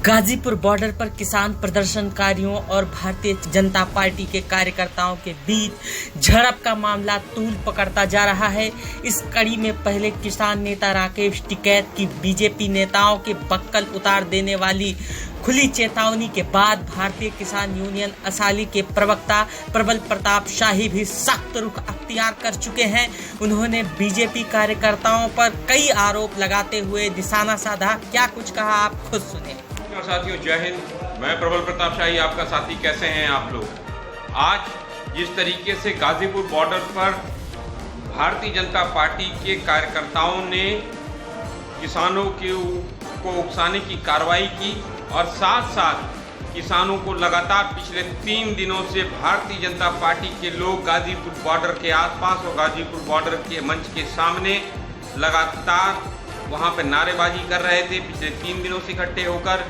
Ghazipur border पर किसान प्रदर्शनकारियों और भारतीय जनता पार्टी के कार्यकर्ताओं के बीच झड़प का मामला तूल पकड़ता जा रहा है। इस कड़ी में पहले किसान नेता राकेश टिकैत की बीजेपी नेताओं के बक्कल उतार देने वाली खुली चेतावनी के बाद भारतीय किसान यूनियन असाली के प्रवक्ता प्रबल प्रताप शाही भी सख्त रुख अख्तियार कर चुके हैं। उन्होंने बीजेपी कार्यकर्ताओं पर कई आरोप लगाते हुए निशाना साधा। क्या कुछ कहा, आप खुद सुने। साथियों, जय हिंद। मैं प्रबल प्रताप शाही, आपका साथी। कैसे हैं आप लोग? आज जिस तरीके से गाजीपुर बॉर्डर पर भारतीय जनता पार्टी के कार्यकर्ताओं ने किसानों को उकसाने की कार्रवाई की और साथ साथ किसानों को लगातार पिछले 3 दिनों से भारतीय जनता पार्टी के लोग गाजीपुर बॉर्डर के आसपास और गाजीपुर बॉर्डर के मंच के सामने लगातार वहां पर नारेबाजी कर रहे थे। पिछले 3 दिनों से इकट्ठे होकर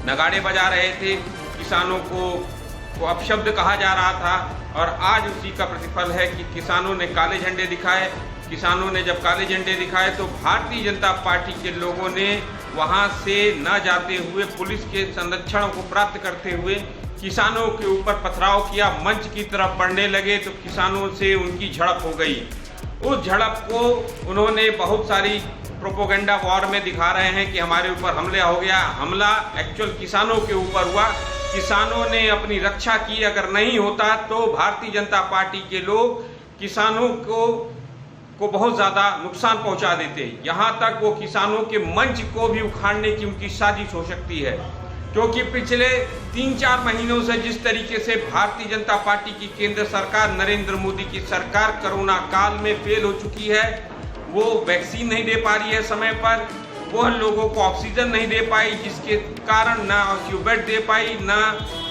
नगाड़े बजा रहे थे। किसानों को अपशब्द कहा जा रहा था और आज उसी का प्रतिफल है कि किसानों ने काले झंडे दिखाए। किसानों ने जब काले झंडे दिखाए तो भारतीय जनता पार्टी के लोगों ने वहां से न जाते हुए पुलिस के संरक्षण को प्राप्त करते हुए किसानों के ऊपर पथराव किया। मंच की तरफ बढ़ने लगे तो किसानों से उनकी झड़प हो गई। उस झड़प को उन्होंने बहुत सारी प्रोपोगेंडा वॉर में दिखा रहे हैं कि हमारे ऊपर हमला हो गया। हमला एक्चुअल किसानों के ऊपर हुआ। किसानों ने अपनी रक्षा की। अगर नहीं होता तो भारतीय जनता पार्टी के लोग किसानों को बहुत ज़्यादा नुकसान पहुंचा देते। यहाँ तक वो किसानों के मंच को भी उखाड़ने की उनकी साजिश हो सकती है, क्योंकि पिछले 3-4 महीनों से जिस तरीके से भारतीय जनता पार्टी की केंद्र सरकार, नरेंद्र मोदी की सरकार कोरोना काल में फेल हो चुकी है। वो वैक्सीन नहीं दे पा रही है समय पर, वह लोगों को ऑक्सीजन नहीं दे पाई, जिसके कारण ना ऑक्सीजन बेड दे पाई, ना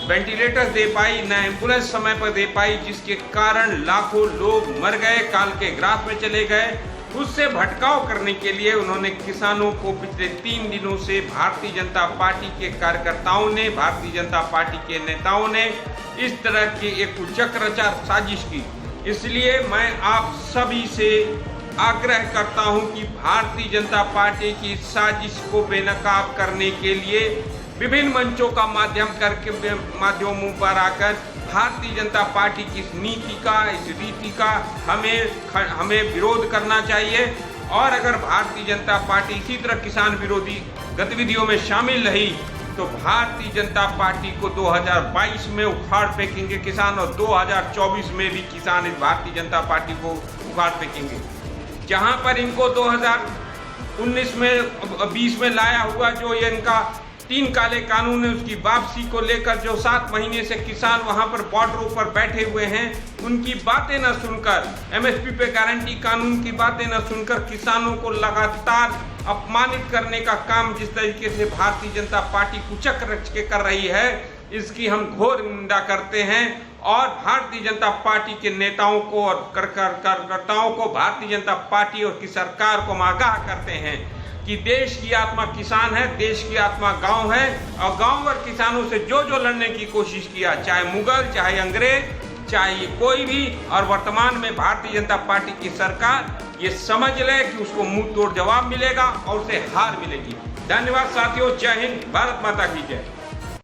वेंटिलेटर दे पाई, ना एम्बुलेंस समय पर दे पाई, जिसके कारण लाखों लोग मर गए, काल के ग्रास में चले गए। उससे भटकाव करने के लिए उन्होंने किसानों को पिछले 3 दिनों से भारतीय जनता पार्टी के कार्यकर्ताओं ने, भारतीय जनता पार्टी के नेताओं ने इस तरह की एक चक्रचार साजिश की। इसलिए मैं आप सभी से आग्रह करता हूं कि भारतीय जनता पार्टी की साजिश को बेनकाब करने के लिए विभिन्न मंचों का माध्यमों पर आकर भारतीय जनता पार्टी की इस नीति का, इस रीति का हमें विरोध करना चाहिए। और अगर भारतीय जनता पार्टी इसी तरह किसान विरोधी गतिविधियों में शामिल रही तो भारतीय जनता पार्टी को 2022 में उखाड़ फेंकेंगे किसान, और 2024 में भी किसान इस भारतीय जनता पार्टी को उखाड़ फेंकेंगे। जहां पर इनको 2019 में 20 में लाया हुआ जो ये इनका 3 काले कानून है, उसकी वापसी को लेकर जो 7 महीने से किसान वहां पर बॉर्डरों पर बैठे हुए हैं, उनकी बातें न सुनकर, एमएसपी पे गारंटी कानून की बातें न सुनकर किसानों को लगातार अपमानित करने का काम जिस तरीके से भारतीय जनता पार्टी कुचक रच के कर रही है, इसकी हम घोर निंदा करते हैं। और भारतीय जनता पार्टी के नेताओं को और कार्यकर्ताओं को, भारतीय जनता पार्टी और की सरकार को हम आगाह करते हैं कि देश की आत्मा किसान है, देश की आत्मा गांव है, और गांव और किसानों से जो लड़ने की कोशिश किया, चाहे मुगल, चाहे अंग्रेज, चाहे कोई भी, और वर्तमान में भारतीय जनता पार्टी की सरकार ये समझ ले कि उसको मुंह तोड़ जवाब मिलेगा और उसे हार मिलेगी। धन्यवाद साथियों। जय हिंद। भारत माता की जय।